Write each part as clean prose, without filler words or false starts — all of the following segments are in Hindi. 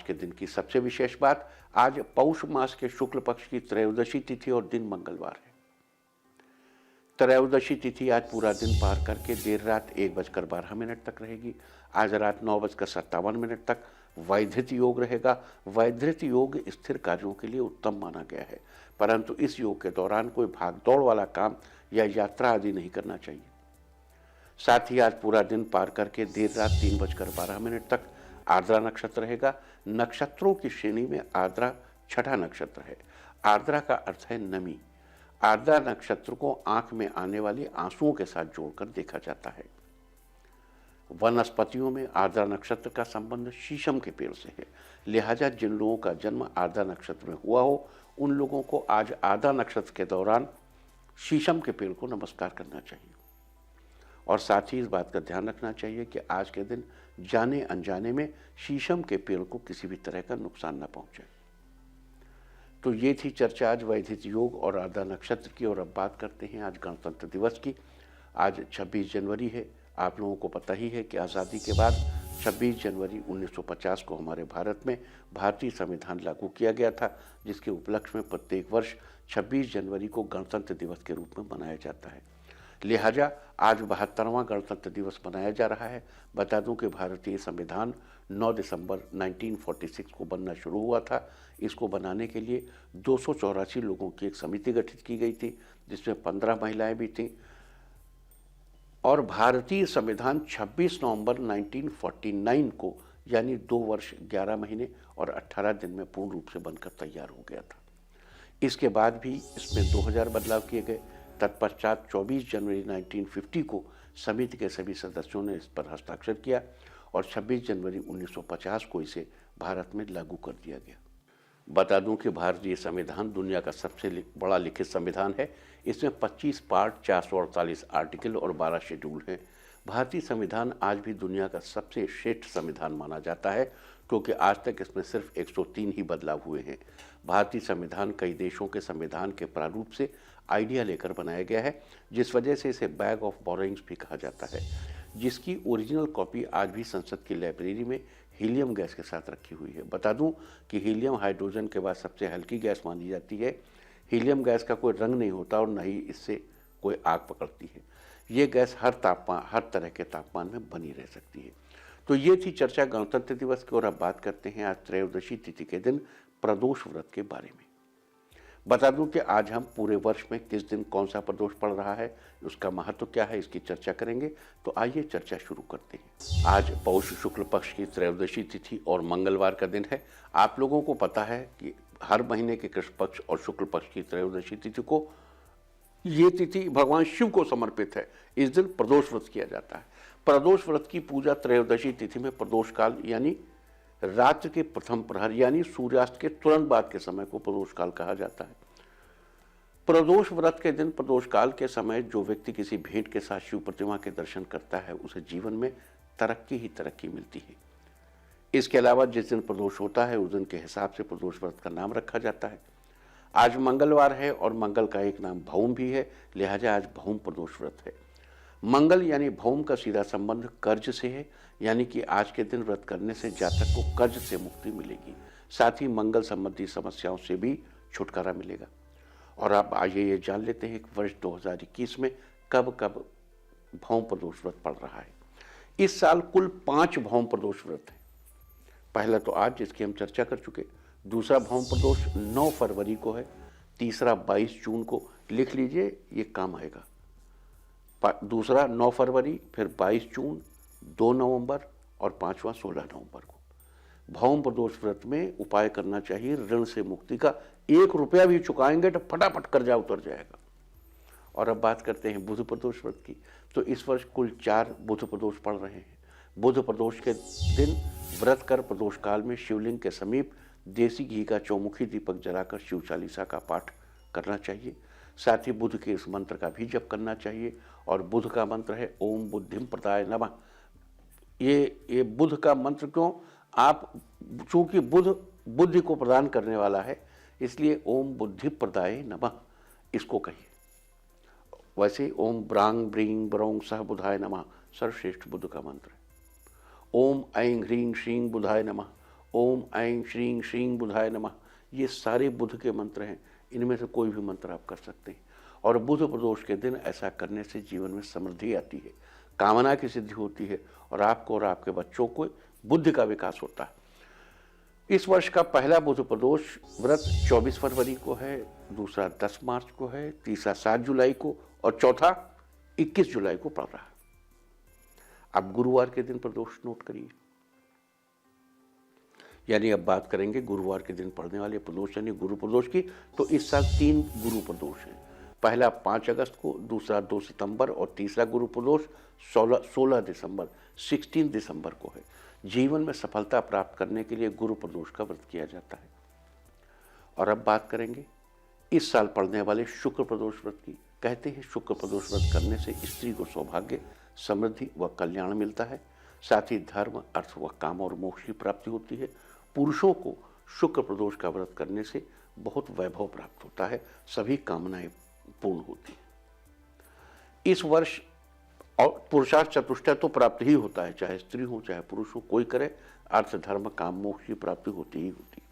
के दिन की सबसे विशेष बात, आज पौष मास के शुक्ल पक्ष की त्रयोदशी तिथि और दिन मंगलवार है। त्रयोदशी तिथि आज पूरा दिन पार करके देर रात 1:12 तक रहेगी। आज रात 9:57 तक वैधृत योग रहेगा। वैधृत योग स्थिर कार्यों के लिए उत्तम माना गया है, परंतु इस योग के दौरान कोई भागदौड़ वाला काम या यात्रा आदि नहीं करना चाहिए। साथ ही आज पूरा दिन पार करके देर रात 3:12 तक आर्द्रा नक्षत्र रहेगा। नक्षत्रों की श्रेणी में आर्द्रा छठा नक्षत्र है। आर्द्रा का अर्थ है नमी। आर्द्रा नक्षत्र को आंख में आने वाले आंसुओं के साथ जोड़कर देखा जाता है। वनस्पतियों में आर्द्रा नक्षत्र का संबंध शीशम के पेड़ से है, लिहाजा जिन लोगों का जन्म आर्द्रा नक्षत्र में हुआ हो उन लोगों को आज आर्द्रा नक्षत्र के दौरान शीशम के पेड़ को नमस्कार करना चाहिए। और साथ ही इस बात का ध्यान रखना चाहिए कि आज के दिन जाने अनजाने में शीशम के पेड़ को किसी भी तरह का नुकसान न पहुंचे। तो ये थी चर्चा आज वैधृत योग और आर्द्रा नक्षत्र की। और अब बात करते हैं आज गणतंत्र दिवस की। आज 26 जनवरी है। आप लोगों को पता ही है कि आज़ादी के बाद 26 जनवरी 1950 को हमारे भारत में भारतीय संविधान लागू किया गया था, जिसके उपलक्ष्य में प्रत्येक वर्ष 26 जनवरी को गणतंत्र दिवस के रूप में मनाया जाता है। लिहाजा आज 72वां गणतंत्र दिवस मनाया जा रहा है। बता दूं कि भारतीय संविधान 9 दिसंबर 1946 को बनना शुरू हुआ था। इसको बनाने के लिए 284 लोगों की एक समिति गठित की गई थी, जिसमें 15 महिलाएं भी थीं। और भारतीय संविधान 26 नवंबर 1949 को यानी 2 वर्ष 11 महीने और 18 दिन में पूर्ण रूप से बनकर तैयार हो गया था। इसके बाद भी इसमें 2000 बदलाव किए गए। तत्पश्चात 24 जनवरी 1950 को समिति के सभी सदस्यों ने इस पर हस्ताक्षर किया और 26 जनवरी 1950 को इसे भारत में लागू कर दिया गया। बता दूं कि भारतीय संविधान दुनिया का सबसे बड़ा लिखित संविधान है। इसमें 25 पार्ट, 448 आर्टिकल और 12 शेड्यूल हैं। भारतीय संविधान आज भी दुनिया का सबसे श्रेष्ठ संविधान माना जाता है, क्योंकि आज तक इसमें सिर्फ 103 ही बदलाव हुए हैं। भारतीय संविधान कई देशों के संविधान के प्रारूप से आइडिया लेकर बनाया गया है, जिस वजह से इसे बैग ऑफ बोरोइंग्स भी कहा जाता है, जिसकी ओरिजिनल कॉपी आज भी संसद की लाइब्रेरी में हीलियम गैस के साथ रखी हुई है। बता दूं कि हीलियम हाइड्रोजन के बाद सबसे हल्की गैस मानी जाती है। हीलियम गैस का कोई रंग नहीं होता और न ही इससे कोई आग पकड़ती है। ये गैस हर तरह के तापमान में बनी रह सकती है। तो ये थी चर्चा गणतंत्र दिवस की। और अब बात करते हैं आज त्रयोदशी तिथि के दिन प्रदोष व्रत के बारे में। बता दूं कि आज हम पूरे वर्ष में किस दिन कौन सा प्रदोष पड़ रहा है, उसका महत्व क्या है, इसकी चर्चा करेंगे। तो आइए चर्चा शुरू करते हैं। आज पौष शुक्ल पक्ष की त्रयोदशी तिथि और मंगलवार का दिन है। आप लोगों को पता है कि हर महीने के कृष्ण पक्ष और शुक्ल पक्ष की त्रयोदशी तिथि को, ये तिथि भगवान शिव को समर्पित है। इस दिन प्रदोष व्रत किया जाता है। प्रदोष व्रत की पूजा त्रयोदशी तिथि में प्रदोष काल यानी रात्रि के प्रथम प्रहर यानी सूर्यास्त के तुरंत बाद के समय को प्रदोष काल कहा जाता है। प्रदोष व्रत के दिन प्रदोष काल के समय जो व्यक्ति किसी भेंट के साथ शिव प्रतिमा के दर्शन करता है, उसे जीवन में तरक्की ही तरक्की मिलती है। इसके अलावा जिस दिन प्रदोष होता है उस दिन के हिसाब से प्रदोष व्रत का नाम रखा जाता है। आज मंगलवार है और मंगल का एक नाम भौम भी है, लिहाजा आज भौम प्रदोष व्रत है। मंगल यानी भौम का सीधा संबंध कर्ज से है, यानी कि आज के दिन व्रत करने से जातक को कर्ज से मुक्ति मिलेगी। साथ ही मंगल संबंधी समस्याओं से भी छुटकारा मिलेगा। और अब आइए ये जान लेते हैं कि वर्ष 2021 में कब कब भौम प्रदोष व्रत पड़ रहा है। इस साल कुल 5 भौम प्रदोष व्रत हैं। पहला तो आज, जिसकी हम चर्चा कर चुके। दूसरा भौम प्रदोष 9 फरवरी को है। तीसरा 22 जून को, लिख लीजिए, ये काम आएगा। दूसरा 9 फरवरी, फिर 22 जून, 2 नवंबर और 5वां 16 नवंबर को। भौम प्रदोष व्रत में उपाय करना चाहिए ऋण से मुक्ति का। 1 रुपया भी चुकाएंगे तो फटाफट कर्जा उतर जाएगा। और अब बात करते हैं बुध प्रदोष व्रत की। तो इस वर्ष कुल 4 बुध प्रदोष पड़ रहे हैं। बुध प्रदोष के दिन व्रत कर प्रदोष काल में शिवलिंग के समीप देसी घी का चौमुखी दीपक जलाकर शिव चालीसा का पाठ करना चाहिए। साथ ही बुध के इस मंत्र का भी जप करना चाहिए। और बुध का मंत्र है ओम बुद्धिम प्रदाय नमः। ये बुध का मंत्र क्यों? आप चूंकि बुध बुद्धि को प्रदान करने वाला है, इसलिए ओम बुद्धि प्रदाय नमः इसको कहिए। वैसे ओम ब्रांग ब्रींग ब्रोंग सह बुधाय नमः सर्वश्रेष्ठ बुध का मंत्र है। ओम ऐं ह्रीं श्रीं बुधाय नमः, ओम ऐं श्रीं श्रीं बुधाय नमः, ये सारे बुध के मंत्र हैं। इनमें से कोई भी मंत्र आप कर सकते हैं। और बुध प्रदोष के दिन ऐसा करने से जीवन में समृद्धि आती है, कामना की सिद्धि होती है और आपको और आपके बच्चों को बुद्धि का विकास होता है। इस वर्ष का पहला बुध प्रदोष व्रत 24 फरवरी को है, दूसरा 10 मार्च को है, तीसरा 7 जुलाई को और चौथा 21 जुलाई को पड़ रहा है। अब गुरुवार के दिन प्रदोष नोट करिए, यानी अब बात करेंगे गुरुवार के दिन पड़ने वाले प्रदोष यानी गुरु प्रदोष की। तो इस साल 3 गुरु प्रदोष हैं। पहला 5 अगस्त को, दूसरा 2 सितंबर और तीसरा गुरु प्रदोष 16 दिसंबर 16 दिसंबर को है। जीवन में सफलता प्राप्त करने के लिए गुरु प्रदोष का व्रत किया जाता है। और अब बात करेंगे इस साल पड़ने वाले शुक्र प्रदोष व्रत की। कहते हैं शुक्र प्रदोष व्रत करने से स्त्री को सौभाग्य, समृद्धि व कल्याण मिलता है। साथ ही धर्म, अर्थ व काम और मोक्ष की प्राप्ति होती है। पुरुषों को शुक्र प्रदोष का व्रत करने से बहुत वैभव प्राप्त होता है, सभी कामनाएं पूर्ण होती हैं। इस वर्ष और पुरुषार्थ चतुष्टय तो प्राप्त ही होता है, चाहे स्त्री हो चाहे पुरुष हो, कोई करे, अर्थ धर्म काम मोक्ष की प्राप्ति होती ही होती है।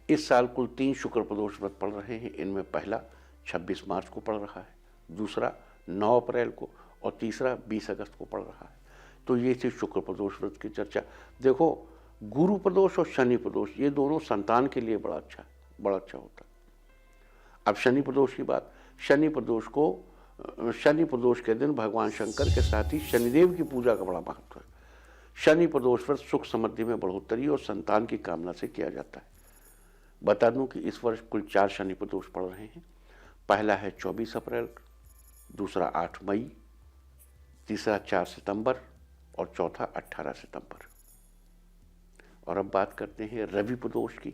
इस साल कुल 3 शुक्र प्रदोष व्रत पड़ रहे हैं। इनमें पहला 26 मार्च को पड़ रहा है, दूसरा 9 अप्रैल को और तीसरा 20 अगस्त को पड़ रहा है। तो ये थी शुक्र प्रदोष व्रत की चर्चा। देखो, गुरु प्रदोष और शनि प्रदोष ये दोनों संतान के लिए बड़ा अच्छा होता है। अब शनि प्रदोष की बात, शनि प्रदोष के दिन भगवान शंकर के साथ ही शनिदेव की पूजा का बड़ा महत्व है। शनि प्रदोष व्रत सुख समृद्धि में बढ़ोतरी और संतान की कामना से किया जाता है। बता दूं कि इस वर्ष कुल 4 शनि प्रदोष पड़ रहे हैं। पहला है 24 अप्रैल, दूसरा 8 मई, तीसरा 4 सितंबर और चौथा 18 सितंबर। और अब बात करते हैं रवि प्रदोष की।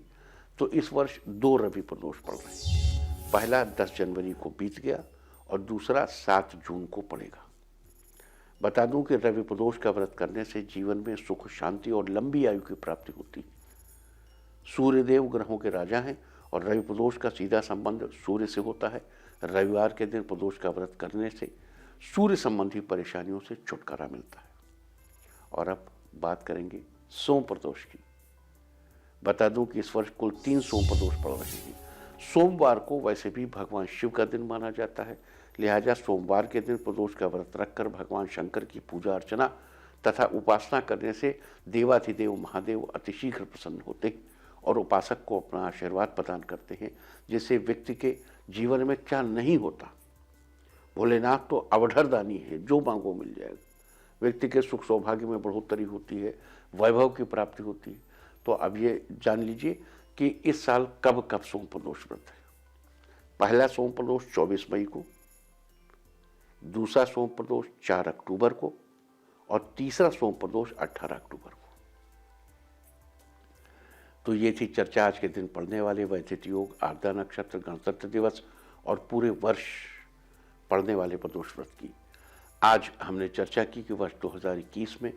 तो इस वर्ष 2 रवि प्रदोष पड़ रहे हैं। पहला 10 जनवरी को बीत गया और दूसरा 7 जून को पड़ेगा। बता दूं कि रवि प्रदोष का व्रत करने से जीवन में सुख, शांति और लंबी आयु की प्राप्ति होती है। सूर्यदेव ग्रहों के राजा हैं और रवि प्रदोष का सीधा संबंध सूर्य से होता है। रविवार के दिन प्रदोष का व्रत करने से सूर्य संबंधी परेशानियों से छुटकारा मिलता है। और अब बात करेंगे सोम प्रदोष की। बता दूं कि इस वर्ष कुल 3 सोम प्रदोष पड़ रहे हैं। सोमवार को वैसे भी भगवान शिव का दिन माना जाता है, लिहाजा सोमवार के दिन प्रदोष का व्रत रखकर भगवान शंकर की पूजा अर्चना तथा उपासना करने से देवाधिदेव महादेव अतिशीघ्र प्रसन्न होते हैं और उपासक को अपना आशीर्वाद प्रदान करते हैं, जिससे व्यक्ति के जीवन में क्या नहीं होता। भोलेनाथ तो अवधरदानी है, जो मांगो मिल जाएगा। व्यक्ति के सुख सौभाग्य में बढ़ोतरी होती है, वैभव की प्राप्ति होती है। तो अब ये जान लीजिए कि इस साल कब कब सोम प्रदोष व्रत है। पहला सोम प्रदोष 24 मई को, दूसरा सोम प्रदोष 4 अक्टूबर को और तीसरा सोम प्रदोष 18 अक्टूबर को। तो ये थी चर्चा आज के दिन पढ़ने वाले वैदिक योग, आर्द्रा नक्षत्र, गणतंत्र दिवस और पूरे वर्ष पढ़ने वाले प्रदोष व्रत की। आज हमने चर्चा की कि वर्ष 2021 में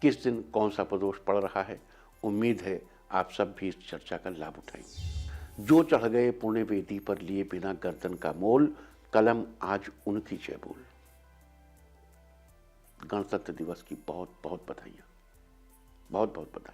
किस दिन कौन सा प्रदोष पड़ रहा है। उम्मीद है आप सब भी इस चर्चा का लाभ उठाएंगे। जो चढ़ गए पुण्य वेदी पर लिए बिना गर्दन का मोल, कलम आज उनकी जय बोल। गणतंत्र दिवस की बहुत बहुत बधाइयाँ, बहुत बहुत बधाई।